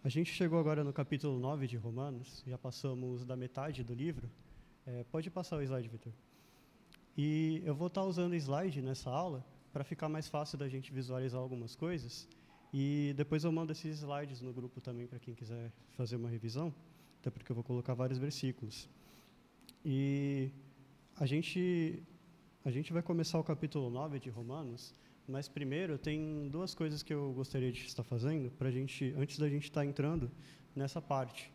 A gente chegou agora no capítulo 9 de Romanos, já passamos da metade do livro. Pode passar o slide, Vitor. E eu vou estar usando o slide nessa aula para ficar mais fácil da gente visualizar algumas coisas. E depois eu mando esses slides no grupo também para quem quiser fazer uma revisão, até porque eu vou colocar vários versículos. E a gente vai começar o capítulo 9 de Romanos, mas primeiro tem duas coisas que eu gostaria de estar fazendo para antes da gente estar entrando nessa parte.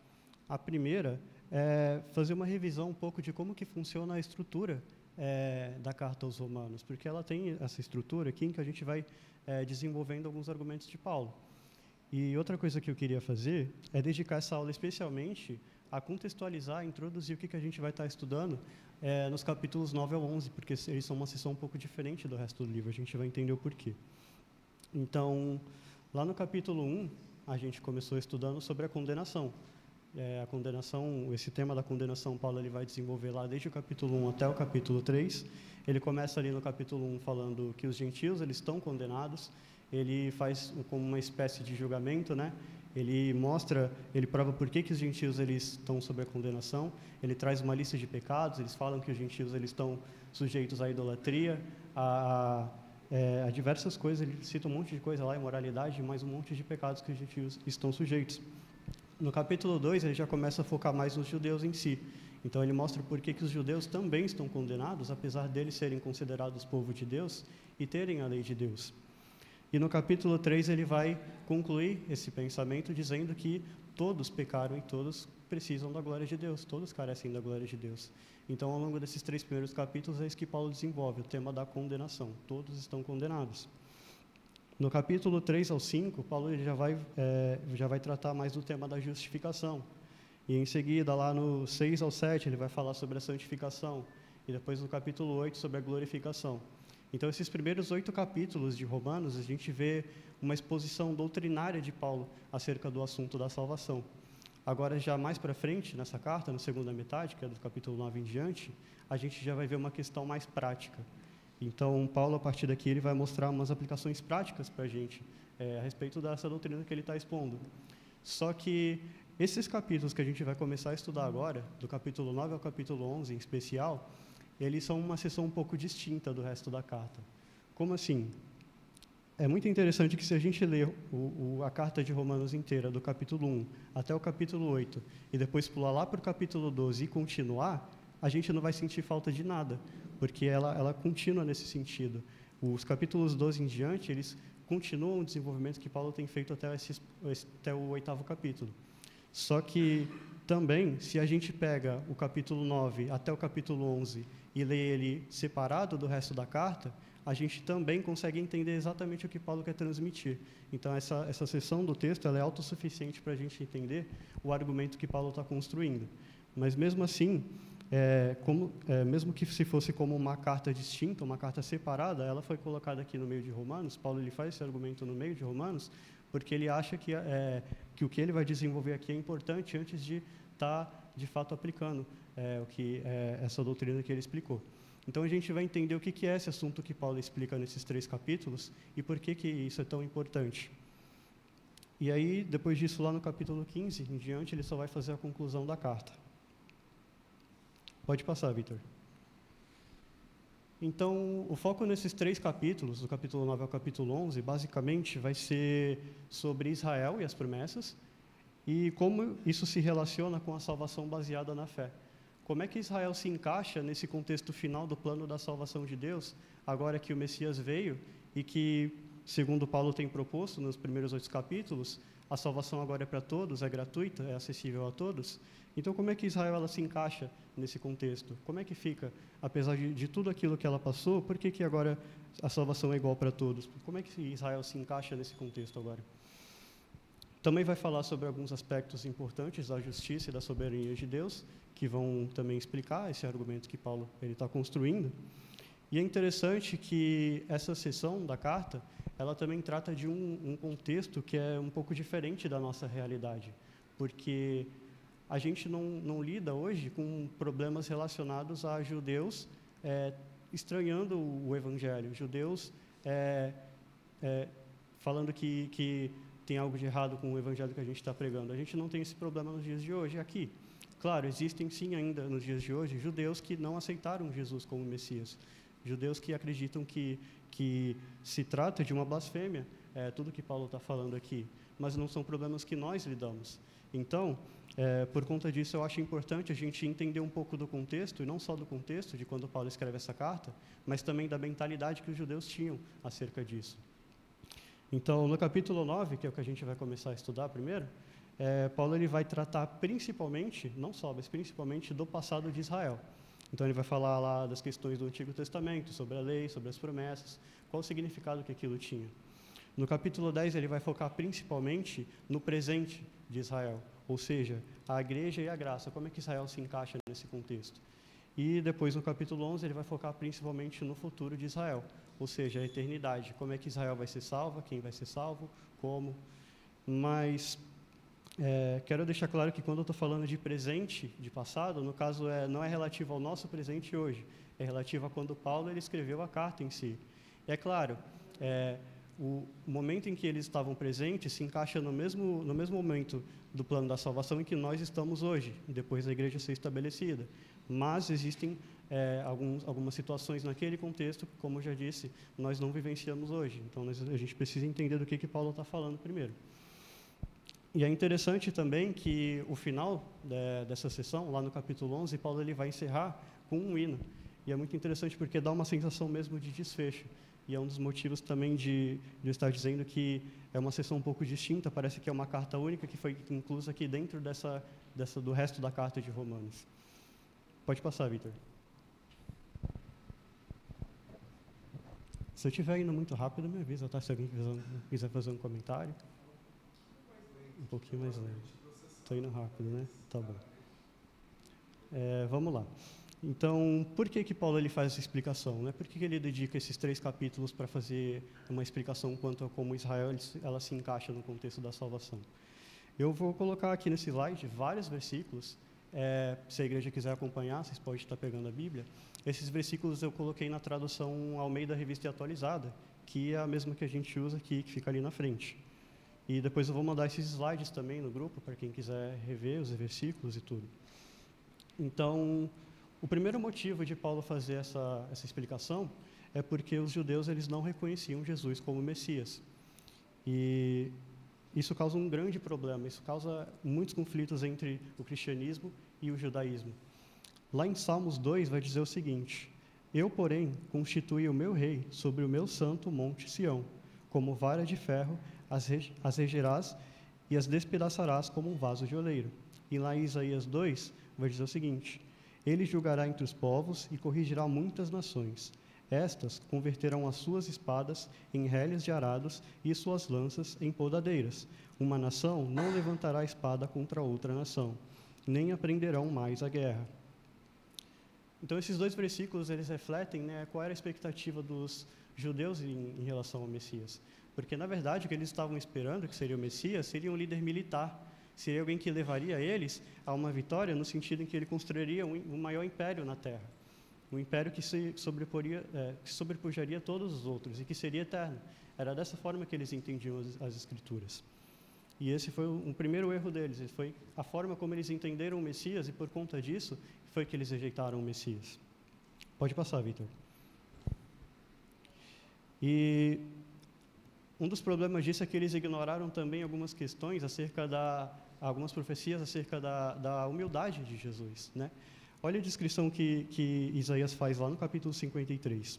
A primeira é fazer uma revisão um pouco de como que funciona a estrutura da carta aos Romanos, porque ela tem essa estrutura aqui em que a gente vai desenvolvendo alguns argumentos de Paulo. E outra coisa que eu queria fazer é dedicar essa aula especialmente a contextualizar, introduzir o que a gente vai estar estudando nos capítulos 9 ao 11, porque eles são uma seção um pouco diferente do resto do livro, a gente vai entender o porquê. Então, lá no capítulo 1, a gente começou estudando sobre a condenação. A condenação, esse tema da condenação, Paulo ele vai desenvolver lá desde o capítulo 1 até o capítulo 3. Ele começa ali no capítulo 1 falando que os gentios eles estão condenados. Ele faz como uma espécie de julgamento, né? Ele prova por que os gentios eles estão sob a condenação. Ele traz uma lista de pecados. Eles falam que os gentios eles estão sujeitos à idolatria, a diversas coisas. Ele cita um monte de coisa lá, imoralidade, mais um monte de pecados que os gentios estão sujeitos. No capítulo 2, ele já começa a focar mais nos judeus em si. Então, ele mostra por que os judeus também estão condenados, apesar deles serem considerados povo de Deus e terem a lei de Deus. E no capítulo 3, ele vai concluir esse pensamento dizendo que todos pecaram e todos precisam da glória de Deus, todos carecem da glória de Deus. Então, ao longo desses 3 primeiros capítulos, é isso que Paulo desenvolve, o tema da condenação. Todos estão condenados. No capítulo 3 ao 5, Paulo ele já vai tratar mais do tema da justificação. E em seguida, lá no 6 ao 7, ele vai falar sobre a santificação. E depois no capítulo 8, sobre a glorificação. Então, esses primeiros 8 capítulos de Romanos, a gente vê uma exposição doutrinária de Paulo acerca do assunto da salvação. Agora, já mais para frente, nessa carta, na segunda metade, que é do capítulo 9 em diante, a gente já vai ver uma questão mais prática. Então, Paulo, a partir daqui, ele vai mostrar umas aplicações práticas para a gente a respeito dessa doutrina que ele está expondo. Só que esses capítulos que a gente vai começar a estudar agora, do capítulo 9 ao capítulo 11 em especial, eles são uma seção um pouco distinta do resto da carta. Como assim? É muito interessante que se a gente ler a carta de Romanos inteira, do capítulo 1 até o capítulo 8, e depois pular lá para o capítulo 12 e continuar, a gente não vai sentir falta de nada, porque ela continua nesse sentido. Os capítulos 12 em diante, eles continuam o desenvolvimento que Paulo tem feito até o 8º capítulo. Só que também, se a gente pega o capítulo 9 até o capítulo 11 e lê ele separado do resto da carta, a gente também consegue entender exatamente o que Paulo quer transmitir. Então, essa seção do texto ela é autossuficiente para a gente entender o argumento que Paulo está construindo. Mas, mesmo assim, mesmo que se fosse como uma carta distinta, uma carta separada, ela foi colocada aqui no meio de Romanos. Paulo ele faz esse argumento no meio de Romanos, porque ele acha que o que ele vai desenvolver aqui é importante antes de estar, de fato, aplicando essa doutrina que ele explicou. Então, a gente vai entender o que é esse assunto que Paulo explica nesses 3 capítulos e por que isso é tão importante. E aí, depois disso, lá no capítulo 15 em diante, ele só vai fazer a conclusão da carta. Pode passar, Vitor. Então, o foco nesses 3 capítulos, do capítulo 9 ao capítulo 11, basicamente vai ser sobre Israel e as promessas e como isso se relaciona com a salvação baseada na fé. Como é que Israel se encaixa nesse contexto final do plano da salvação de Deus, agora que o Messias veio e que, segundo Paulo tem proposto nos primeiros 8 capítulos, a salvação agora é para todos, é gratuita, é acessível a todos. Então, como é que Israel ela se encaixa nesse contexto? Como é que fica, apesar de tudo aquilo que ela passou, por que agora a salvação é igual para todos? Como é que Israel se encaixa nesse contexto agora? Também vai falar sobre alguns aspectos importantes da justiça e da soberania de Deus, que vão também explicar esse argumento que Paulo está construindo. E é interessante que essa seção da carta, ela também trata de um contexto que é um pouco diferente da nossa realidade, porque a gente não lida hoje com problemas relacionados a judeus estranhando o Evangelho, judeus falando que tem algo de errado com o evangelho que a gente está pregando. A gente não tem esse problema nos dias de hoje aqui. Claro, existem sim ainda nos dias de hoje judeus que não aceitaram Jesus como Messias. Judeus que acreditam que se trata de uma blasfêmia, tudo que Paulo está falando aqui, mas não são problemas que nós lidamos. Então, por conta disso, eu acho importante a gente entender um pouco do contexto, e não só do contexto de quando Paulo escreve essa carta, mas também da mentalidade que os judeus tinham acerca disso. Então, no capítulo 9, que é o que a gente vai começar a estudar primeiro, Paulo ele vai tratar principalmente, não só, mas principalmente do passado de Israel. Então, ele vai falar lá das questões do Antigo Testamento, sobre a lei, sobre as promessas, qual o significado que aquilo tinha. No capítulo 10, ele vai focar principalmente no presente de Israel, ou seja, a igreja e a graça, como é que Israel se encaixa nesse contexto. E depois, no capítulo 11, ele vai focar principalmente no futuro de Israel, ou seja, a eternidade, como é que Israel vai ser salva, quem vai ser salvo, como. Mas quero deixar claro que quando eu estou falando de presente, de passado, no caso não é relativo ao nosso presente hoje, é relativo a quando Paulo ele escreveu a carta em si. E é claro, o momento em que eles estavam presentes se encaixa no mesmo momento do plano da salvação em que nós estamos hoje, depois da igreja ser estabelecida. Mas existem algumas situações naquele contexto que, como eu já disse, nós não vivenciamos hoje. Então, a gente precisa entender do que Paulo está falando primeiro. E é interessante também que o final dessa sessão, lá no capítulo 11, Paulo ele vai encerrar com um hino. E é muito interessante porque dá uma sensação mesmo de desfecho. E é um dos motivos também de eu estar dizendo que é uma sessão um pouco distinta, parece que é uma carta única que foi inclusa aqui dentro do resto da carta de Romanos. Pode passar, Vitor. Se eu estiver indo muito rápido, me avisa, tá? Se alguém quiser fazer um comentário. Um pouquinho mais lento. Estou indo rápido, né? Tá bom. Vamos lá. Então, por que Paulo ele faz essa explicação? Né? Por que ele dedica esses 3 capítulos para fazer uma explicação quanto a como Israel ela se encaixa no contexto da salvação? Eu vou colocar aqui nesse slide vários versículos. Se a igreja quiser acompanhar, vocês podem estar pegando a Bíblia. Esses versículos eu coloquei na tradução Almeida Revista e Atualizada, que é a mesma que a gente usa aqui, que fica ali na frente. E depois eu vou mandar esses slides também no grupo, para quem quiser rever os versículos e tudo. Então, o primeiro motivo de Paulo fazer essa explicação é porque os judeus eles não reconheciam Jesus como Messias. E isso causa um grande problema, isso causa muitos conflitos entre o cristianismo e o judaísmo. Lá em Salmos 2 vai dizer o seguinte: Eu, porém, constituí o meu rei sobre o meu santo monte Sião, como vara de ferro as regerás e as despedaçarás como um vaso de oleiro. E lá em Isaías 2 vai dizer o seguinte: Ele julgará entre os povos e corrigirá muitas nações. Estas converterão as suas espadas em reles de arados e suas lanças em podadeiras. Uma nação não levantará espada contra outra nação, nem aprenderão mais a guerra. Então, esses 2 versículos, eles refletem, né, qual era a expectativa dos judeus em relação ao Messias. Porque, na verdade, o que eles estavam esperando, que seria o Messias, seria um líder militar. Seria alguém que levaria eles a uma vitória, no sentido em que ele construiria um maior império na Terra. Um império que se sobrepujaria todos os outros e que seria eterno. Era dessa forma que eles entendiam as Escrituras. E esse foi um primeiro erro deles. Foi a forma como eles entenderam o Messias e, por conta disso, foi que eles rejeitaram o Messias. Pode passar, Vitor. E um dos problemas disso é que eles ignoraram também algumas questões algumas profecias acerca da humildade de Jesus, né? Olha a descrição que Isaías faz lá no capítulo 53.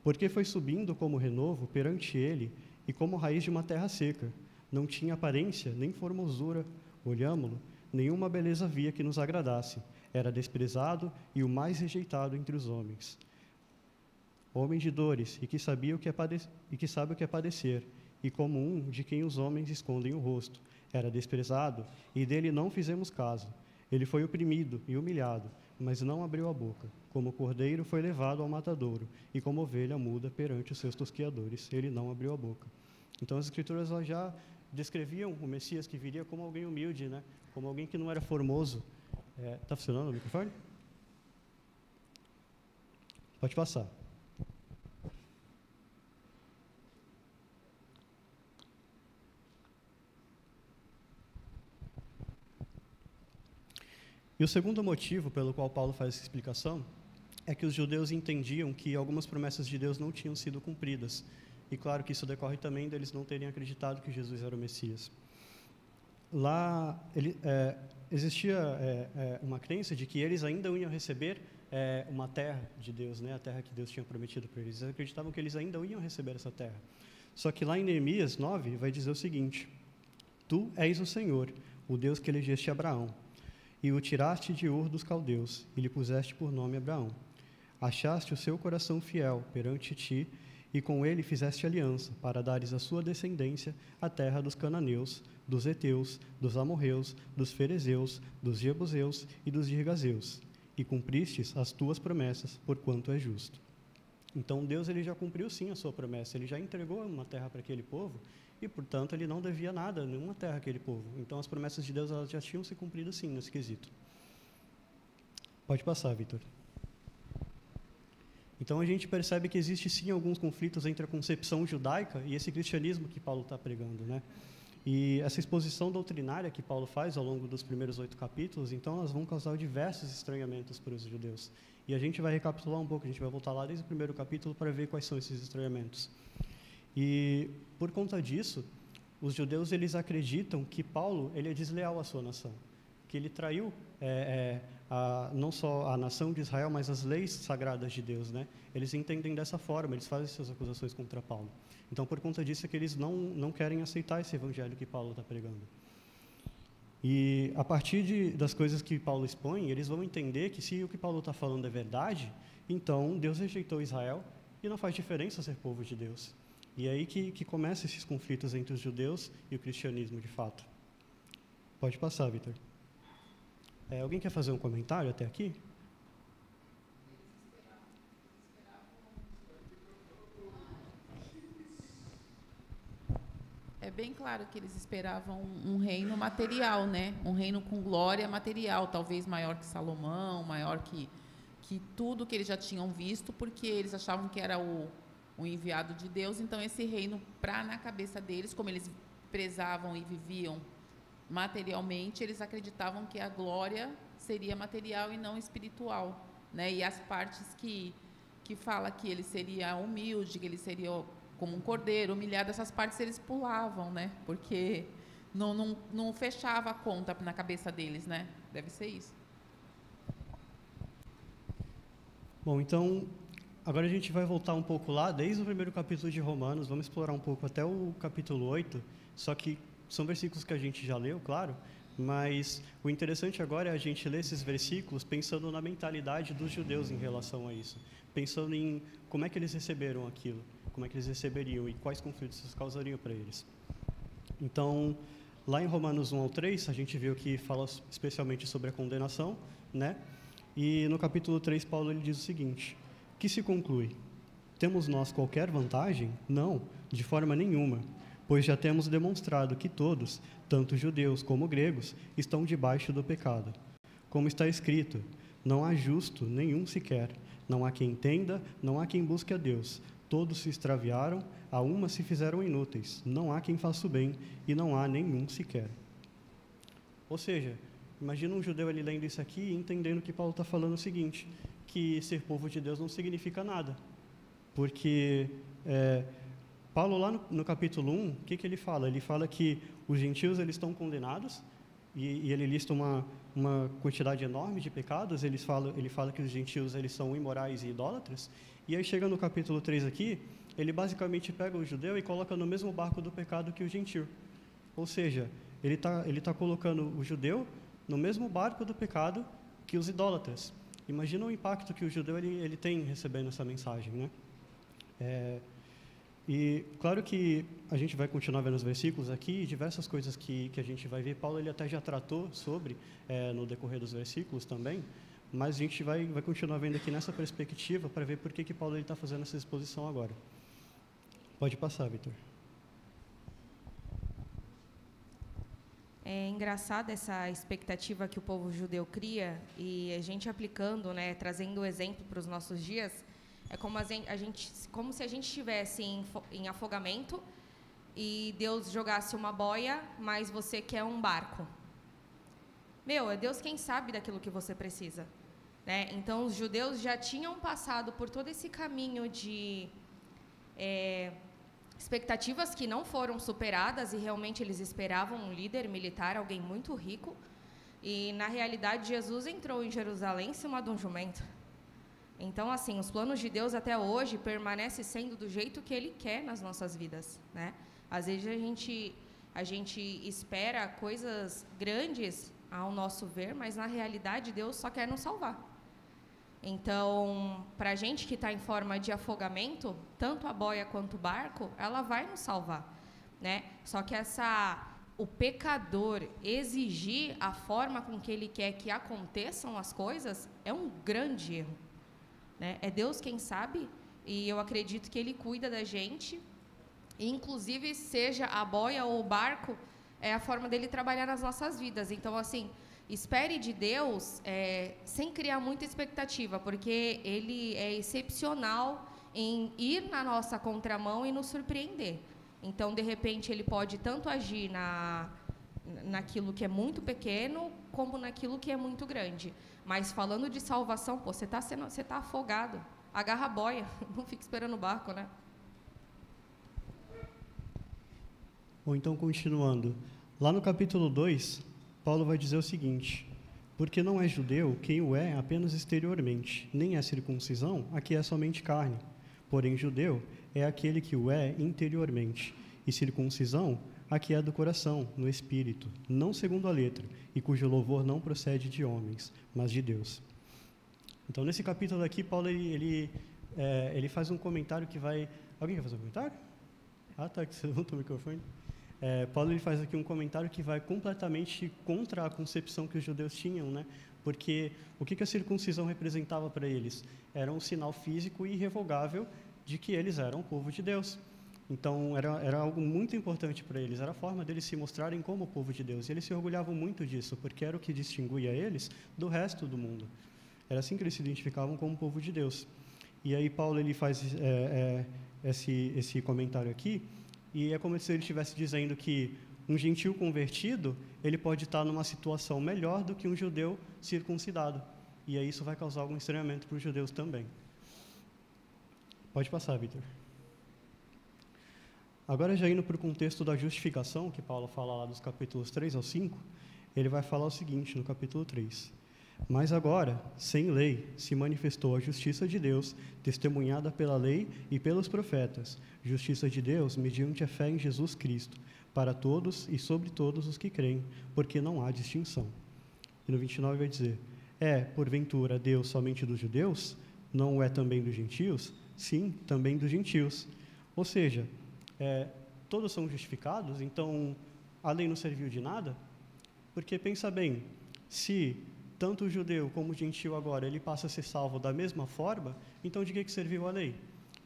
Porque foi subindo como renovo perante ele e como raiz de uma terra seca. Não tinha aparência, nem formosura, olhámo-lo, nenhuma beleza havia que nos agradasse. Era desprezado e o mais rejeitado entre os homens. Homem de dores, e que sabe o que é padecer, e como um de quem os homens escondem o rosto. Era desprezado, e dele não fizemos caso. Ele foi oprimido e humilhado, mas não abriu a boca. Como cordeiro foi levado ao matadouro, e como ovelha muda perante os seus tosquiadores, ele não abriu a boca. Então, as Escrituras já descreviam o Messias que viria como alguém humilde, né? Como alguém que não era formoso. Está funcionando o microfone? Pode passar. E o segundo motivo pelo qual Paulo faz essa explicação é que os judeus entendiam que algumas promessas de Deus não tinham sido cumpridas. E claro que isso decorre também deles não terem acreditado que Jesus era o Messias. Lá existia uma crença de que eles ainda iam receber uma terra de Deus, né? A terra que Deus tinha prometido para eles. Eles acreditavam que eles ainda iam receber essa terra. Só que lá em Neemias 9 vai dizer o seguinte: Tu és o Senhor, o Deus que elegeste Abraão, e o tiraste de Ur dos caldeus, e lhe puseste por nome Abraão. Achaste o seu coração fiel perante ti, e com ele fizeste aliança, para dares à sua descendência a terra dos cananeus, dos heteus, dos amorreus, dos ferezeus, dos jebuseus e dos girgazeus, e cumpristes as tuas promessas, porquanto é justo. Então Deus ele já cumpriu sim a sua promessa, ele já entregou uma terra para aquele povo, e portanto ele não devia nada, nenhuma terra àquele povo. Então as promessas de Deus elas já tinham se cumprido sim nesse quesito. Pode passar, Vitor. Então a gente percebe que existe sim alguns conflitos entre a concepção judaica e esse cristianismo que Paulo está pregando, né? E essa exposição doutrinária que Paulo faz ao longo dos primeiros 8 capítulos, então elas vão causar diversos estranhamentos para os judeus. E a gente vai recapitular um pouco, a gente vai voltar lá desde o primeiro capítulo para ver quais são esses estranhamentos. E por conta disso, os judeus eles acreditam que Paulo ele é desleal à sua nação, que ele traiu não só a nação de Israel, mas as leis sagradas de Deus, né? Eles entendem dessa forma, eles fazem suas acusações contra Paulo. Então, por conta disso é que eles não querem aceitar esse evangelho que Paulo está pregando. E a partir das coisas que Paulo expõe, eles vão entender que se o que Paulo está falando é verdade, então Deus rejeitou Israel e não faz diferença ser povo de Deus. E é aí que começam esses conflitos entre os judeus e o cristianismo, de fato. Pode passar, Vitor. Alguém quer fazer um comentário até aqui? É bem claro que eles esperavam um reino material, né? Um reino com glória material, talvez maior que Salomão, maior que tudo que eles já tinham visto, porque eles achavam que era o enviado de Deus. Então, esse reino, na cabeça deles, como eles prezavam e viviam materialmente, eles acreditavam que a glória seria material e não espiritual, né? E as partes que fala que ele seria humilde, que ele seria como um cordeiro, humilhado, essas partes eles pulavam, né? Porque não fechava a conta na cabeça deles, né? Deve ser isso. Bom, então, agora a gente vai voltar um pouco lá, desde o primeiro capítulo de Romanos, vamos explorar um pouco até o capítulo 8, só que são versículos que a gente já leu, claro, mas o interessante agora é a gente ler esses versículos pensando na mentalidade dos judeus em relação a isso, pensando em como é que eles receberam aquilo, como é que eles receberiam e quais conflitos isso causariam para eles. Então, lá em Romanos 1 ao 3, a gente viu que fala especialmente sobre a condenação, né? E no capítulo 3, Paulo ele diz o seguinte: que se conclui? Temos nós qualquer vantagem? Não, de forma nenhuma, pois já temos demonstrado que todos, tanto judeus como gregos, estão debaixo do pecado. Como está escrito: não há justo nenhum sequer, não há quem entenda, não há quem busque a Deus. Todos se extraviaram, a uma se fizeram inúteis, não há quem faça o bem, e não há nenhum sequer. Ou seja, imagina um judeu ali lendo isso aqui e entendendo que Paulo está falando o seguinte, que ser povo de Deus não significa nada. Porque Paulo lá no capítulo 1, o que ele fala? Ele fala que os gentios eles estão condenados, e ele lista uma quantidade enorme de pecados. Ele fala que os gentios eles são imorais e idólatras, e aí chega no capítulo 3 aqui, ele basicamente pega o judeu e coloca no mesmo barco do pecado que o gentio. Ou seja, ele tá colocando o judeu no mesmo barco do pecado que os idólatras. Imagina o impacto que o judeu ele tem recebendo essa mensagem, né? E claro que a gente vai continuar vendo os versículos aqui, diversas coisas que a gente vai ver. Paulo ele até já tratou sobre no decorrer dos versículos também, mas a gente vai continuar vendo aqui nessa perspectiva para ver por que Paulo está fazendo essa exposição agora. Pode passar, Vitor. É engraçada essa expectativa que o povo judeu cria, e a gente aplicando, né, trazendo o exemplo para os nossos dias, é como como se a gente estivesse em afogamento e Deus jogasse uma boia, mas você quer um barco. é Deus quem sabe daquilo que você precisa, né? Então, os judeus já tinham passado por todo esse caminho de expectativas que não foram superadas, e realmente eles esperavam um líder militar, alguém muito rico, e, na realidade, Jesus entrou em Jerusalém em cima de um jumento. Então, assim, os planos de Deus até hoje permanecem sendo do jeito que Ele quer nas nossas vidas, né? Às vezes a gente espera coisas grandes ao nosso ver, mas, na realidade, Deus só quer nos salvar. Então, para a gente que está em forma de afogamento, tanto a boia quanto o barco, ela vai nos salvar, né? Só que o pecador exigir a forma com que ele quer que aconteçam as coisas é um grande erro, né? É Deus quem sabe, e eu acredito que Ele cuida da gente, e inclusive seja a boia ou o barco, é a forma dele trabalhar nas nossas vidas. Então, assim, espere de Deus sem criar muita expectativa, porque Ele é excepcional em ir na nossa contramão e nos surpreender. Então, de repente, Ele pode tanto agir naquilo que é muito pequeno, como naquilo que é muito grande. Mas, falando de salvação, você está afogado, agarra a boia, não fica esperando o barco, né? Ou então, continuando, lá no capítulo 2, Paulo vai dizer o seguinte: porque não é judeu quem o é apenas exteriormente, nem é circuncisão a que é somente carne. Porém, judeu é aquele que o é interiormente, e circuncisão a que é do coração, no espírito, não segundo a letra, e cujo louvor não procede de homens, mas de Deus. Então, nesse capítulo aqui, Paulo ele faz um comentário que vai... Alguém quer fazer um comentário? Ah, tá, que você levantou o microfone. Paulo ele faz aqui um comentário que vai completamente contra a concepção que os judeus tinham, né? Porque o que a circuncisão representava para eles? Era um sinal físico e irrevogável de que eles eram o povo de Deus. Então, era algo muito importante para eles, era a forma deles se mostrarem como o povo de Deus. E eles se orgulhavam muito disso, porque era o que distinguia eles do resto do mundo. Era assim que eles se identificavam como o povo de Deus. E aí Paulo ele faz esse comentário aqui, e é como se ele estivesse dizendo que um gentil convertido, ele pode estar numa situação melhor do que um judeu circuncidado. E aí isso vai causar algum estranhamento para os judeus também. Pode passar, Vitor. Agora, já indo para o contexto da justificação, que Paulo fala lá dos capítulos 3 ao 5, ele vai falar o seguinte no capítulo 3. Mas agora, sem lei, se manifestou a justiça de Deus, testemunhada pela lei e pelos profetas, justiça de Deus mediante a fé em Jesus Cristo, para todos e sobre todos os que creem, porque não há distinção. E no 29 vai dizer: porventura, Deus somente dos judeus? Não o é também dos gentios? Sim, também dos gentios. Ou seja, todos são justificados, então a lei não serviu de nada? Porque, pensa bem, se tanto o judeu como o gentil agora, ele passa a ser salvo da mesma forma, então de que serviu a lei?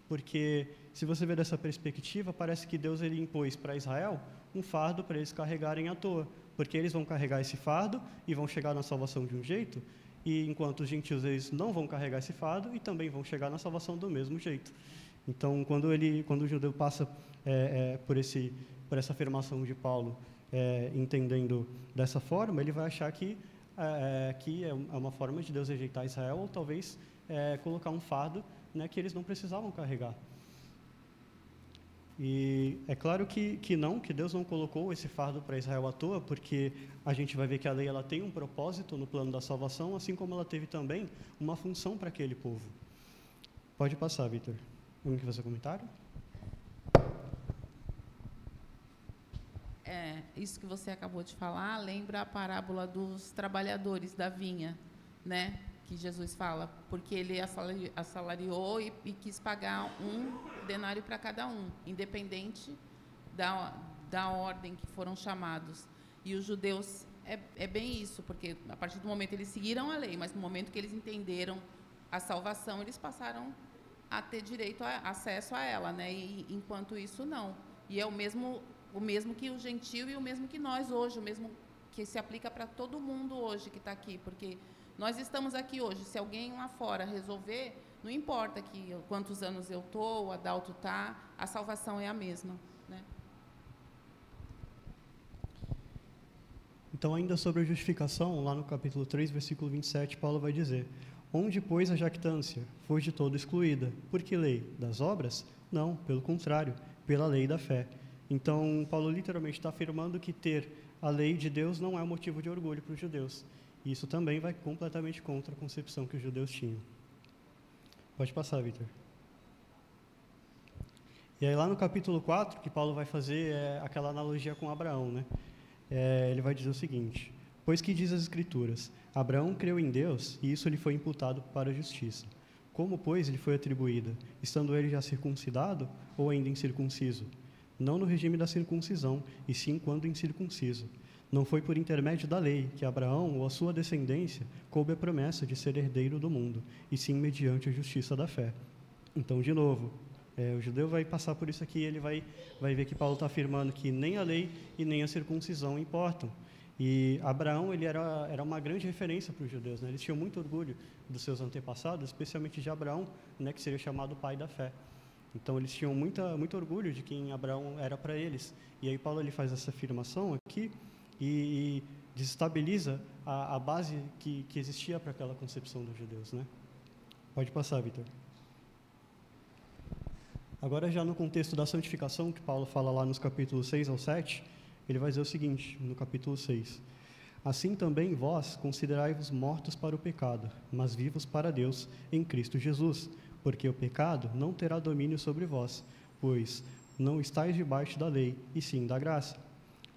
Porque, se você ver dessa perspectiva, parece que Deus ele impôs para Israel um fardo para eles carregarem à toa, porque eles vão carregar esse fardo e vão chegar na salvação de um jeito, e enquanto os gentios eles não vão carregar esse fardo e também vão chegar na salvação do mesmo jeito. Então, quando o judeu passa por essa afirmação de Paulo, entendendo dessa forma, ele vai achar que é uma forma de Deus rejeitar Israel, ou talvez colocar um fardo, né, que eles não precisavam carregar. E é claro que Deus não colocou esse fardo para Israel à toa, porque a gente vai ver que a lei ela tem um propósito no plano da salvação, assim como ela teve também uma função para aquele povo. Pode passar, Vitor. Alguém quer fazer comentário? Isso que você acabou de falar lembra a parábola dos trabalhadores da vinha, né? Que Jesus fala, porque ele assalariou e quis pagar um denário para cada um, independente da ordem que foram chamados. E os judeus é bem isso, porque a partir do momento eles seguiram a lei, mas no momento que eles entenderam a salvação, eles passaram a ter direito a acesso a ela, né? E enquanto isso não. E é o mesmo que o gentil e o mesmo que nós hoje, o mesmo que se aplica para todo mundo hoje que está aqui, porque nós estamos aqui hoje. Se alguém lá fora resolver, não importa quantos anos eu estou, o Adalto está, a salvação é a mesma, né? Então, ainda sobre a justificação, lá no capítulo 3, versículo 27, Paulo vai dizer: onde, pois, a jactância foi de todo excluída. Por que lei? Das obras? Não, pelo contrário, pela lei da fé. Então, Paulo literalmente está afirmando que ter a lei de Deus não é um motivo de orgulho para os judeus. E isso também vai completamente contra a concepção que os judeus tinham. Pode passar, Vitor. E aí, lá no capítulo 4, que Paulo vai fazer aquela analogia com Abraão, né? Ele vai dizer o seguinte: pois que diz as Escrituras, Abraão creu em Deus, e isso lhe foi imputado para a justiça. Como, pois, lhe foi atribuída? Estando ele já circuncidado, ou ainda incircunciso? Não no regime da circuncisão, e sim quando incircunciso. Não foi por intermédio da lei que Abraão, ou a sua descendência, coube a promessa de ser herdeiro do mundo, e sim mediante a justiça da fé. Então, de novo, o judeu vai passar por isso aqui, ele vai ver que Paulo está afirmando que nem a lei e nem a circuncisão importam. E Abraão, ele era uma grande referência para os judeus, né? Eles tinham muito orgulho dos seus antepassados, especialmente de Abraão, né, que seria chamado pai da fé. Então, eles tinham muito orgulho de quem Abraão era para eles. E aí Paulo ele faz essa afirmação aqui e desestabiliza a base que existia para aquela concepção dos judeus, né? Pode passar, Vitor. Agora, já no contexto da santificação, que Paulo fala lá nos capítulos 6 ao 7, ele vai dizer o seguinte, no capítulo 6. Assim também vós considerai-vos mortos para o pecado, mas vivos para Deus em Cristo Jesus, porque o pecado não terá domínio sobre vós, pois não estáis debaixo da lei, e sim da graça.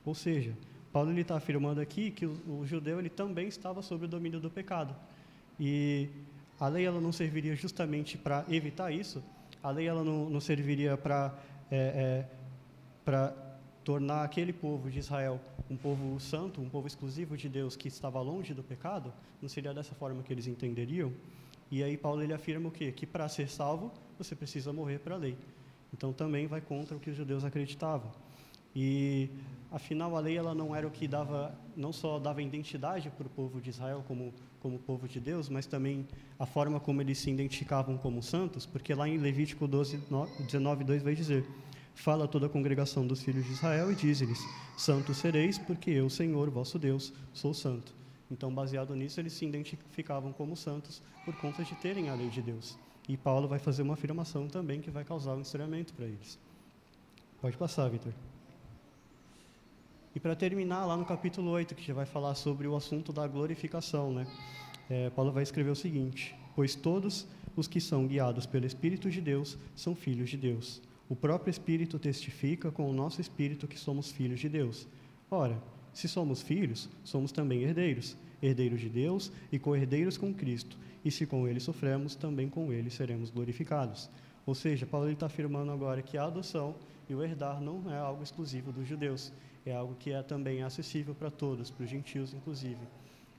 Ou seja, Paulo está afirmando aqui que o judeu ele também estava sob o domínio do pecado. E a lei ela não serviria justamente para evitar isso. A lei ela não serviria para tornar aquele povo de Israel um povo santo, um povo exclusivo de Deus que estava longe do pecado. Não seria dessa forma que eles entenderiam. E aí Paulo ele afirma o quê? Que para ser salvo você precisa morrer para a lei. Então também vai contra o que os judeus acreditavam. E afinal a lei ela não era o que não só dava identidade para o povo de Israel como povo de Deus, mas também a forma como eles se identificavam como santos, porque lá em Levítico 19:2 vai dizer: fala a toda a congregação dos filhos de Israel e diz-lhes: santos sereis, porque eu, Senhor, vosso Deus, sou santo. Então, baseado nisso, eles se identificavam como santos por conta de terem a lei de Deus. E Paulo vai fazer uma afirmação também que vai causar um estranhamento para eles. Pode passar, Vitor. E para terminar, lá no capítulo 8, que já vai falar sobre o assunto da glorificação, né? Paulo vai escrever o seguinte: pois todos os que são guiados pelo Espírito de Deus são filhos de Deus. O próprio Espírito testifica com o nosso Espírito que somos filhos de Deus. Ora, se somos filhos, somos também herdeiros, herdeiros de Deus e co-herdeiros com Cristo. E se com Ele sofremos, também com Ele seremos glorificados. Ou seja, Paulo está afirmando agora que a adoção e o herdar não é algo exclusivo dos judeus. É algo que é também acessível para todos, para os gentios inclusive.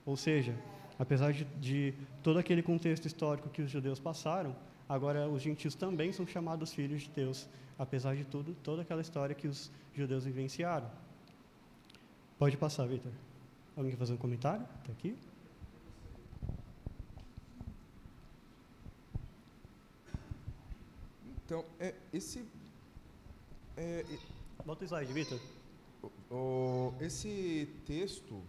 Ou seja, apesar de todo aquele contexto histórico que os judeus passaram, agora os gentios também são chamados filhos de Deus, apesar de tudo, toda aquela história que os judeus vivenciaram. Pode passar, Vitor. Alguém quer fazer um comentário? Até aqui. Então, Bota o slide, Vitor. Esse texto,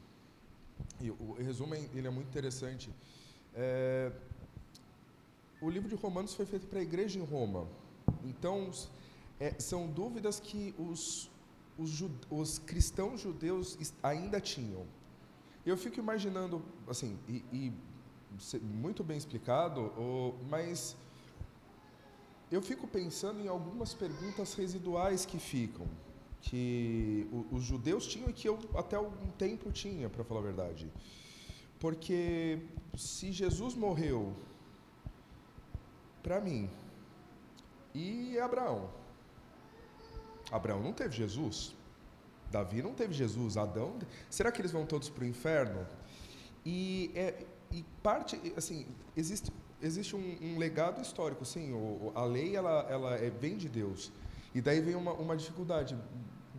e o resumo ele é muito interessante. O livro de Romanos foi feito para a igreja em Roma. Então, são dúvidas que os cristãos judeus ainda tinham. Eu fico imaginando, assim, muito bem explicado, mas eu fico pensando em algumas perguntas residuais que ficam, que os judeus tinham e que eu até algum tempo tinha, para falar a verdade. Porque se Jesus morreu para mim e Abraão não teve Jesus, Davi não teve Jesus, Adão, será que eles vão todos para o inferno? E parte, assim, existe um legado histórico, sim, a lei ela vem de Deus, e daí vem uma dificuldade,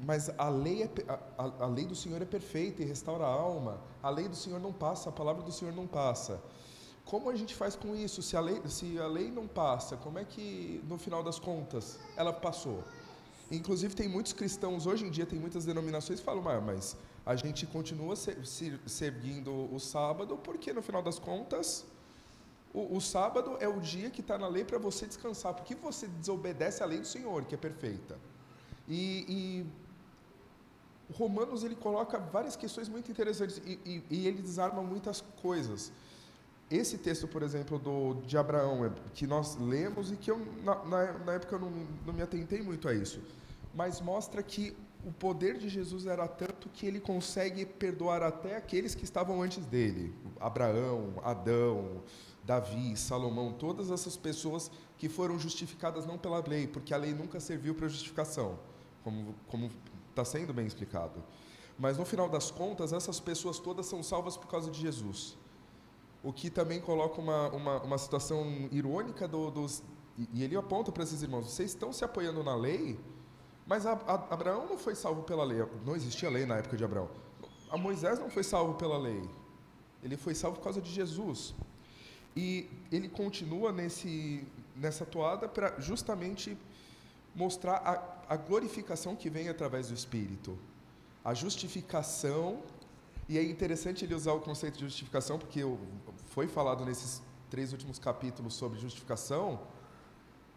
mas a lei do Senhor é perfeita e restaura a alma, a lei do Senhor não passa, a palavra do Senhor não passa. Como a gente faz com isso? Se a lei não passa, como é que, no final das contas, ela passou? Inclusive, tem muitos cristãos, hoje em dia, tem muitas denominações que falam, mas A gente continua seguindo o sábado, porque no final das contas, o sábado é o dia que está na lei para você descansar. Porque você desobedece à lei do Senhor, que é perfeita. E Romanos, ele coloca várias questões muito interessantes e ele desarma muitas coisas. Esse texto, por exemplo, de Abraão, que nós lemos e que eu, na época, eu não me atentei muito a isso, mas mostra que o poder de Jesus era tanto que ele consegue perdoar até aqueles que estavam antes dele. Abraão, Adão, Davi, Salomão, todas essas pessoas que foram justificadas não pela lei, porque a lei nunca serviu para justificação, como está sendo bem explicado. Mas no final das contas, essas pessoas todas são salvas por causa de Jesus. O que também coloca uma situação irônica e ele aponta para esses irmãos: vocês estão se apoiando na lei, mas Abraão não foi salvo pela lei, não existia lei na época de Abraão. A Moisés não foi salvo pela lei, ele foi salvo por causa de Jesus. E ele continua nessa toada para justamente mostrar a glorificação que vem através do Espírito, a justificação. E é interessante ele usar o conceito de justificação, porque foi falado nesses 3 últimos capítulos sobre justificação.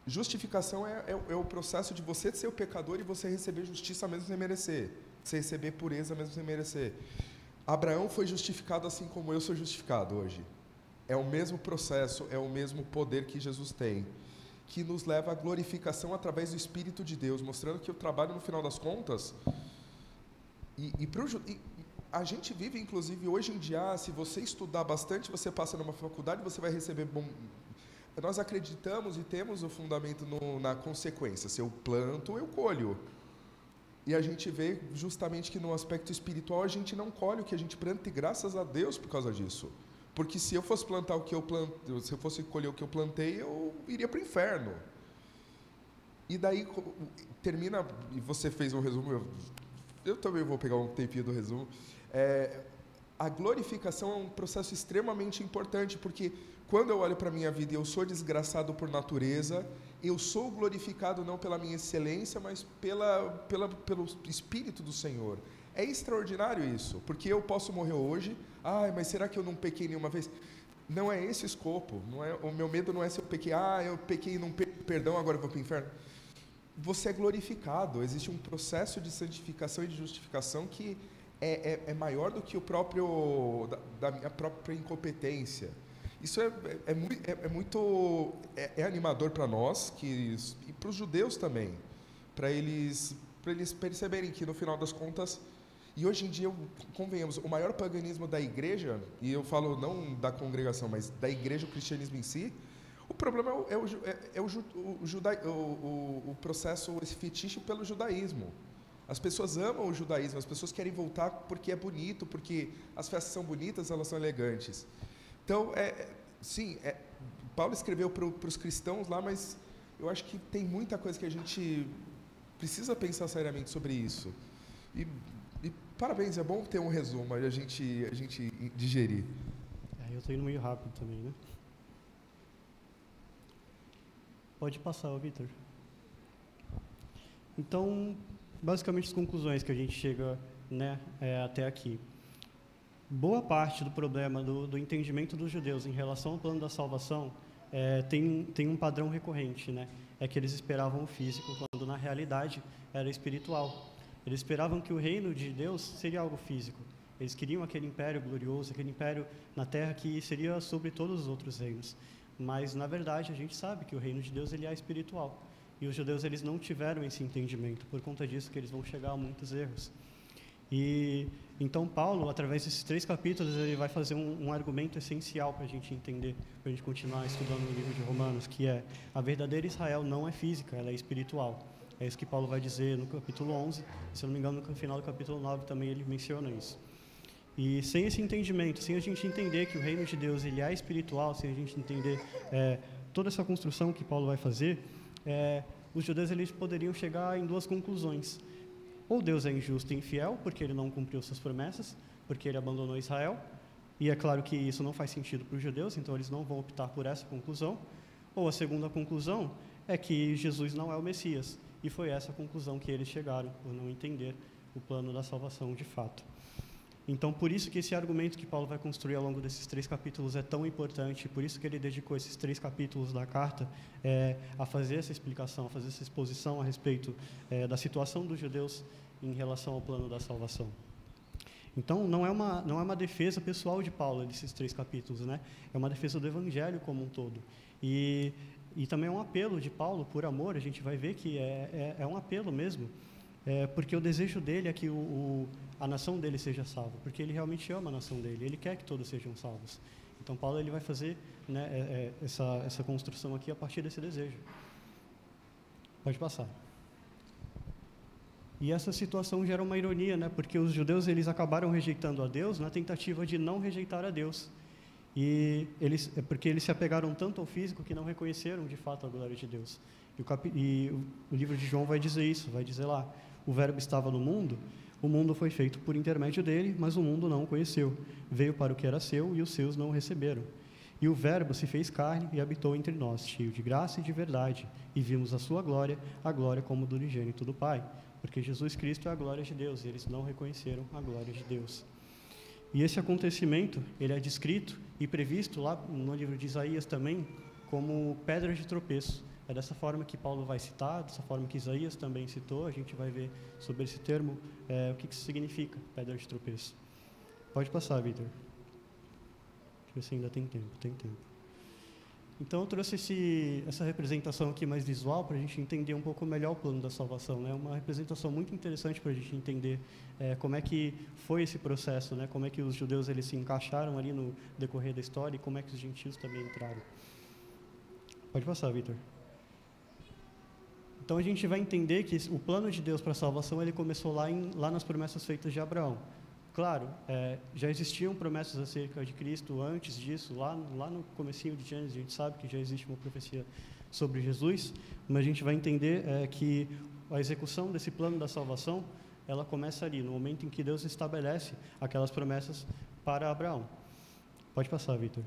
Justificação é o processo de você ser o pecador e você receber justiça mesmo sem merecer, você receber pureza mesmo sem merecer. Abraão foi justificado assim como eu sou justificado hoje. É o mesmo processo, é o mesmo poder que Jesus tem, que nos leva à glorificação através do Espírito de Deus, mostrando que o trabalho, no final das contas, a gente vive, inclusive, hoje em dia, se você estudar bastante, você passa numa faculdade, você vai receber bom. Nós acreditamos e temos o fundamento na consequência. Se eu planto, eu colho. E a gente vê justamente que no aspecto espiritual a gente não colhe o que a gente planta, e graças a Deus por causa disso. Porque se eu fosse plantar o que eu plantei, se eu fosse colher o que eu plantei, eu iria para o inferno. E daí termina, e você fez um resumo, eu também vou pegar um tempinho do resumo. A glorificação é um processo extremamente importante, porque quando eu olho para a minha vida e eu sou desgraçado por natureza, eu sou glorificado não pela minha excelência, mas pelo Espírito do Senhor. É extraordinário isso, porque eu posso morrer hoje, mas será que eu não pequei nenhuma vez? Não é esse o escopo, o meu medo não é se eu pequei, eu pequei e não perdão, agora eu vou para o inferno. Você é glorificado, existe um processo de santificação e de justificação que é maior do que o próprio, da minha própria incompetência. Isso é animador para nós e para os judeus também, para eles perceberem que no final das contas, e hoje em dia, convenhamos, o maior paganismo da igreja, e eu falo não da congregação, mas da igreja, o cristianismo em si, o problema é o processo, esse fetiche pelo judaísmo. As pessoas amam o judaísmo, as pessoas querem voltar porque é bonito, porque as festas são bonitas, elas são elegantes. Então, Paulo escreveu para os cristãos lá, mas eu acho que tem muita coisa que a gente precisa pensar seriamente sobre isso. E parabéns, é bom ter um resumo, a gente digerir. Eu estou indo meio rápido também, né? Pode passar, Vitor. Então, basicamente as conclusões que a gente chega, né, até aqui. Boa parte do problema do entendimento dos judeus em relação ao plano da salvação tem um padrão recorrente, né? É que eles esperavam o físico, quando na realidade era espiritual. Eles esperavam que o reino de Deus seria algo físico. Eles queriam aquele império glorioso, aquele império na terra que seria sobre todos os outros reinos. Mas, na verdade, a gente sabe que o reino de Deus ele é espiritual. E os judeus eles não tiveram esse entendimento, por conta disso que eles vão chegar a muitos erros. E então Paulo, através desses 3 capítulos, ele vai fazer um argumento essencial para a gente entender, para a gente continuar estudando o livro de Romanos, que é: a verdadeira Israel não é física, ela é espiritual. É isso que Paulo vai dizer no capítulo 11, se eu não me engano, no final do capítulo 9 também ele menciona isso. E sem esse entendimento, sem a gente entender que o reino de Deus ele é espiritual, sem a gente entender toda essa construção que Paulo vai fazer, os judeus eles poderiam chegar em 2 conclusões. Ou Deus é injusto e infiel, porque ele não cumpriu suas promessas, porque ele abandonou Israel, e é claro que isso não faz sentido para os judeus, então eles não vão optar por essa conclusão. Ou a segunda conclusão é que Jesus não é o Messias, e foi essa a conclusão que eles chegaram, por não entender o plano da salvação de fato. Então, por isso que esse argumento que Paulo vai construir ao longo desses 3 capítulos é tão importante, por isso que ele dedicou esses 3 capítulos da carta a fazer essa explicação, a fazer essa exposição a respeito da situação dos judeus em relação ao plano da salvação. Então, não é uma defesa pessoal de Paulo, desses 3 capítulos, né? É uma defesa do Evangelho como um todo. E também é um apelo de Paulo, por amor, a gente vai ver que é um apelo mesmo, porque o desejo dele é que a nação dele seja salva, porque ele realmente ama a nação dele, ele quer que todos sejam salvos. Então, Paulo ele vai fazer, né, essa construção aqui a partir desse desejo. Pode passar. E essa situação gera uma ironia, né, porque os judeus eles acabaram rejeitando a Deus na tentativa de não rejeitar a Deus. Porque eles se apegaram tanto ao físico que não reconheceram de fato a glória de Deus. E o livro de João vai dizer isso, vai dizer lá, o verbo estava no mundo, o mundo foi feito por intermédio dele, mas o mundo não o conheceu. Veio para o que era seu e os seus não o receberam. E o verbo se fez carne e habitou entre nós, cheio de graça e de verdade, e vimos a sua glória, a glória como do unigênito do Pai. Porque Jesus Cristo é a glória de Deus, e eles não reconheceram a glória de Deus. E esse acontecimento, ele é descrito e previsto lá no livro de Isaías também, como pedra de tropeço. É dessa forma que Paulo vai citar, dessa forma que Isaías também citou, a gente vai ver sobre esse termo, o que isso significa, pedra de tropeço. Pode passar, Vitor. Deixa eu ver se ainda tem tempo. Então, eu trouxe essa representação aqui mais visual para a gente entender um pouco melhor o plano da salvação, né? Uma representação muito interessante para a gente entender como é que foi esse processo, né? Como é que os judeus eles se encaixaram ali no decorrer da história e como é que os gentios também entraram. Pode passar, Vitor. Então, a gente vai entender que o plano de Deus para a salvação ele começou lá nas promessas feitas de Abraão. Claro, já existiam promessas acerca de Cristo antes disso, lá no comecinho de Gênesis, a gente sabe que já existe uma profecia sobre Jesus, mas a gente vai entender que a execução desse plano da salvação, ela começa ali, no momento em que Deus estabelece aquelas promessas para Abraão. Pode passar, Vitor.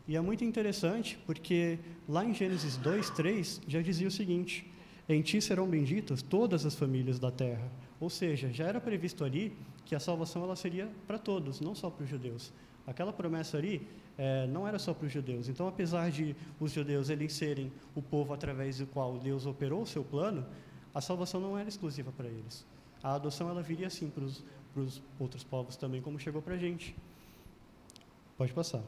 E é muito interessante, porque lá em Gênesis 2:3, já dizia o seguinte, em ti serão benditas todas as famílias da terra. Ou seja, já era previsto ali que a salvação ela seria para todos, não só para os judeus. Aquela promessa ali não era só para os judeus. Então, apesar de os judeus eles serem o povo através do qual Deus operou o seu plano, a salvação não era exclusiva para eles. A adoção ela viria assim para os outros povos também, como chegou para a gente. Pode passar.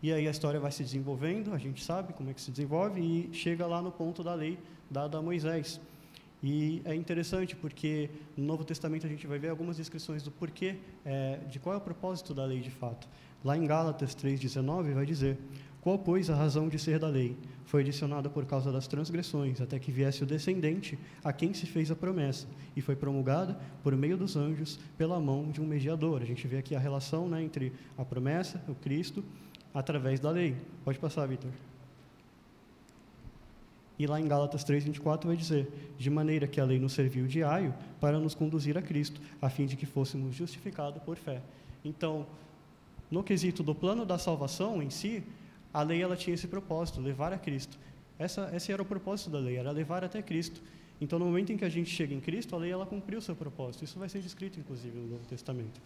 E aí a história vai se desenvolvendo, a gente sabe como é que se desenvolve, e chega lá no ponto da lei dada a Moisés. E é interessante porque no Novo Testamento a gente vai ver algumas descrições do porquê, de qual é o propósito da lei de fato. Lá em Gálatas 3:19 vai dizer, qual, pois, a razão de ser da lei? Foi adicionada por causa das transgressões, até que viesse o descendente a quem se fez a promessa, e foi promulgada por meio dos anjos pela mão de um mediador. A gente vê aqui a relação, né, entre a promessa, o Cristo, através da lei. Pode passar, Vitor. E lá em Gálatas 3:24 vai dizer, de maneira que a lei nos serviu de aio para nos conduzir a Cristo, a fim de que fôssemos justificados por fé. Então, no quesito do plano da salvação em si, a lei ela tinha esse propósito, levar a Cristo. Esse era o propósito da lei, era levar até Cristo. Então, no momento em que a gente chega em Cristo, a lei ela cumpriu o seu propósito. Isso vai ser descrito, inclusive, no Novo Testamento.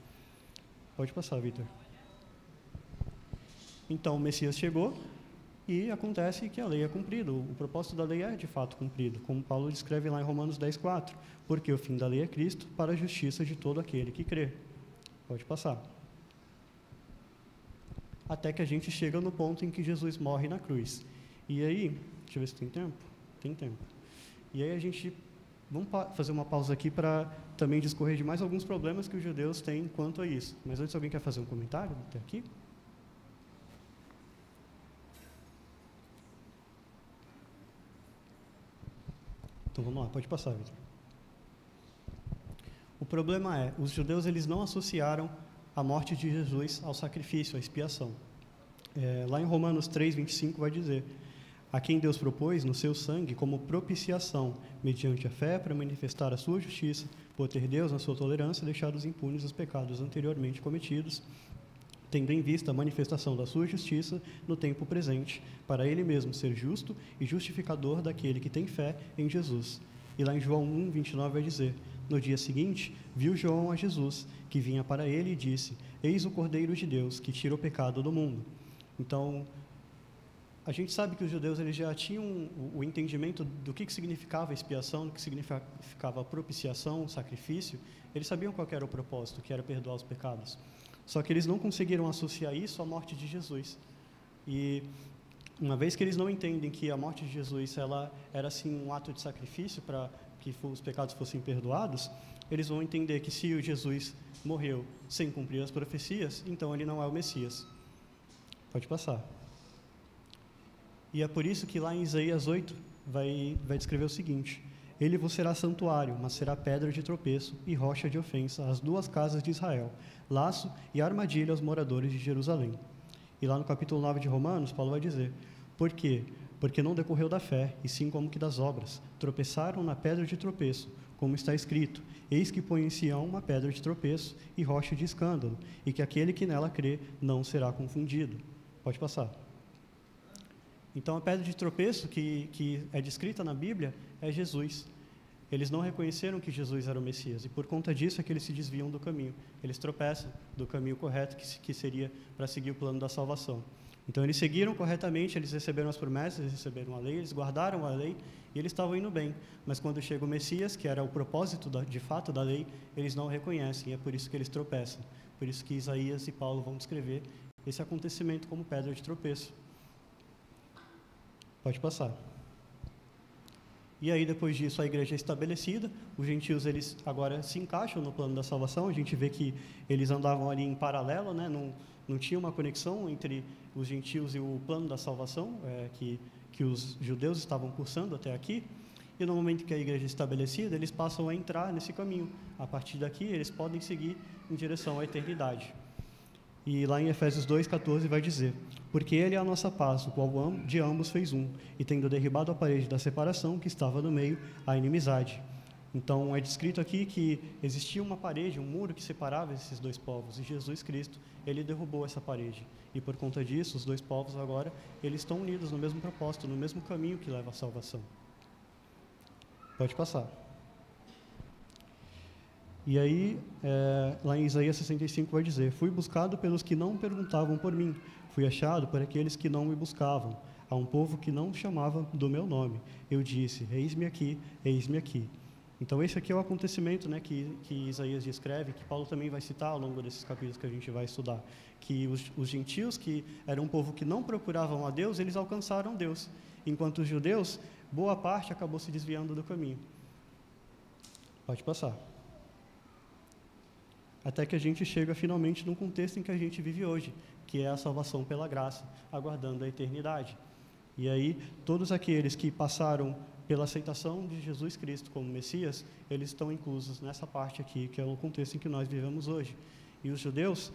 Pode passar, Vitor. Então, o Messias chegou e acontece que a lei é cumprida. O propósito da lei é, de fato, cumprido, como Paulo descreve lá em Romanos 10:4, porque o fim da lei é Cristo para a justiça de todo aquele que crê. Pode passar. Até que a gente chega no ponto em que Jesus morre na cruz. E aí, deixa eu ver se tem tempo. Tem tempo. E aí vamos fazer uma pausa aqui para também discorrer de mais alguns problemas que os judeus têm quanto a isso. Mas antes, alguém quer fazer um comentário até aqui? Então vamos lá, pode passar, Vitor. O problema é, os judeus eles não associaram a morte de Jesus ao sacrifício, à expiação. Lá em Romanos 3:25 vai dizer, a quem Deus propôs no seu sangue como propiciação, mediante a fé, para manifestar a sua justiça, por ter Deus, na sua tolerância, deixado impunes os pecados anteriormente cometidos, tendo em vista a manifestação da sua justiça no tempo presente, para ele mesmo ser justo e justificador daquele que tem fé em Jesus. E lá em João 1:29 vai dizer, No dia seguinte, viu João a Jesus, que vinha para ele, e disse: Eis o Cordeiro de Deus, que tira o pecado do mundo. Então, a gente sabe que os judeus eles já tinham o entendimento do que significava expiação, do que significava propiciação, sacrifício. Eles sabiam qual era o propósito, que era perdoar os pecados. Só que eles não conseguiram associar isso à morte de Jesus. E uma vez que eles não entendem que a morte de Jesus ela era assim um ato de sacrifício para que os pecados fossem perdoados, eles vão entender que se o Jesus morreu sem cumprir as profecias, então ele não é o Messias. Pode passar. E é por isso que lá em Isaías 8 vai descrever o seguinte: Ele vos será santuário, mas será pedra de tropeço e rocha de ofensa às duas casas de Israel, laço e armadilha aos moradores de Jerusalém. E lá no capítulo 9 de Romanos, Paulo vai dizer: Por quê? Porque não decorreu da fé, e sim como que das obras. Tropeçaram na pedra de tropeço, como está escrito: Eis que põe em Sião uma pedra de tropeço e rocha de escândalo, e que aquele que nela crê não será confundido. Pode passar. Então, a pedra de tropeço que é descrita na Bíblia é Jesus. Eles não reconheceram que Jesus era o Messias, e por conta disso é que eles se desviam do caminho. Eles tropeçam do caminho correto, que seria para seguir o plano da salvação. Então, eles seguiram corretamente, eles receberam as promessas, eles receberam a lei, eles guardaram a lei, e eles estavam indo bem. Mas quando chega o Messias, que era o propósito de fato da lei, eles não o reconhecem, e é por isso que eles tropeçam. Por isso que Isaías e Paulo vão descrever esse acontecimento como pedra de tropeço. Pode passar. E aí, depois disso, a igreja é estabelecida, os gentios, eles agora se encaixam no plano da salvação, a gente vê que eles andavam ali em paralelo, né? Não tinha uma conexão entre os gentios e o plano da salvação, que os judeus estavam cursando até aqui, e no momento que a igreja é estabelecida, eles passam a entrar nesse caminho. A partir daqui, eles podem seguir em direção à eternidade. E lá em Efésios 2,14 vai dizer: Porque ele é a nossa paz, o qual de ambos fez um, e tendo derribado a parede da separação que estava no meio, a inimizade. Então, é descrito aqui que existia uma parede, um muro que separava esses dois povos, e Jesus Cristo, ele derrubou essa parede. E por conta disso, os dois povos agora, eles estão unidos no mesmo propósito, no mesmo caminho que leva à salvação. Pode passar. E aí, lá em Isaías 65 vai dizer: Fui buscado pelos que não perguntavam por mim, fui achado por aqueles que não me buscavam, a um povo que não chamava do meu nome. Eu disse: Eis-me aqui, eis-me aqui. Então, esse aqui é o acontecimento, né, que Isaías descreve, que Paulo também vai citar ao longo desses capítulos que a gente vai estudar, que os gentios, que eram um povo que não procuravam a Deus, eles alcançaram Deus, enquanto os judeus, boa parte acabou se desviando do caminho. Pode passar. Até que a gente chega finalmente num contexto em que a gente vive hoje, que é a salvação pela graça, aguardando a eternidade. E aí, todos aqueles que passaram pela aceitação de Jesus Cristo como Messias, eles estão inclusos nessa parte aqui, que é o contexto em que nós vivemos hoje. E os judeus,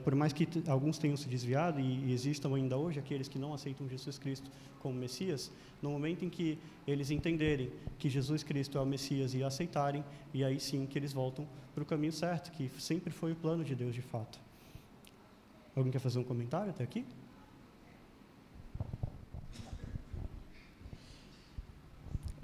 por mais que alguns tenham se desviado, e existam ainda hoje aqueles que não aceitam Jesus Cristo como Messias, no momento em que eles entenderem que Jesus Cristo é o Messias e aceitarem, e aí sim que eles voltam para o caminho certo, que sempre foi o plano de Deus de fato. Alguém quer fazer um comentário até aqui?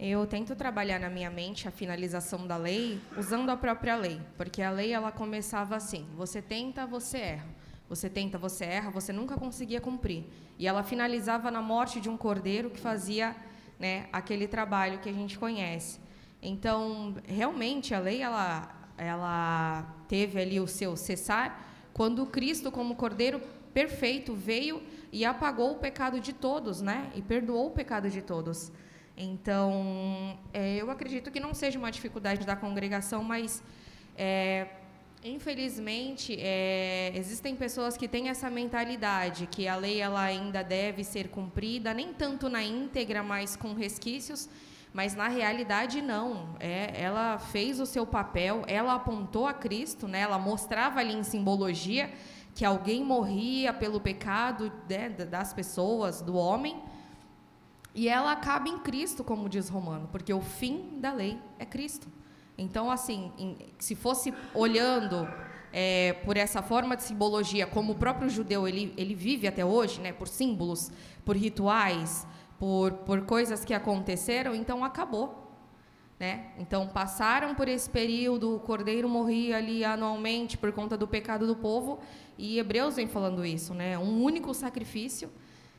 Eu tento trabalhar na minha mente a finalização da lei usando a própria lei, porque a lei ela começava assim: você tenta, você erra. Você tenta, você erra, você nunca conseguia cumprir. E ela finalizava na morte de um cordeiro que fazia, né, aquele trabalho que a gente conhece. Então, realmente, a lei ela teve ali o seu cessar quando Cristo, como cordeiro perfeito, veio e apagou o pecado de todos, né, e perdoou o pecado de todos. Então, eu acredito que não seja uma dificuldade da congregação, mas, infelizmente, existem pessoas que têm essa mentalidade, que a lei ela ainda deve ser cumprida, nem tanto na íntegra, mas com resquícios, mas, na realidade, não. Ela fez o seu papel, ela apontou a Cristo, né, ela mostrava ali em simbologia que alguém morria pelo pecado, né, das pessoas, do homem, e ela acaba em Cristo, como diz Romano, porque o fim da lei é Cristo. Então, assim, se fosse olhando por essa forma de simbologia, como o próprio judeu ele vive até hoje, né, por símbolos, por rituais, por coisas que aconteceram, então acabou. né? Então, passaram por esse período, o cordeiro morria ali anualmente por conta do pecado do povo, e Hebreus vem falando isso, né? Um único sacrifício,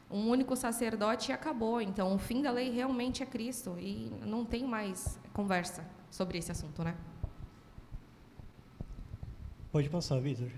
um único sacerdote e acabou. Então, o fim da lei realmente é Cristo, e não tem mais conversa sobre esse assunto, né? Pode passar, Vitor.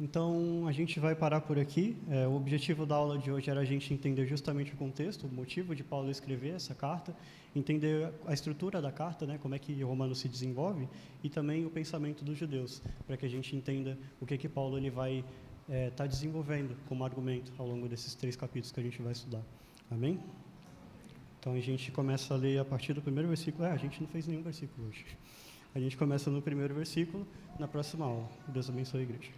Então, a gente vai parar por aqui. O objetivo da aula de hoje era a gente entender justamente o contexto, o motivo de Paulo escrever essa carta, entender a estrutura da carta, né, como é que Romanos se desenvolve, e também o pensamento dos judeus, para que a gente entenda o que Paulo ele vai estar desenvolvendo como argumento ao longo desses 3 capítulos que a gente vai estudar. Amém? Então, a gente começa a ler a partir do primeiro versículo. A gente não fez nenhum versículo hoje. A gente começa no primeiro versículo, na próxima aula. Deus abençoe a igreja.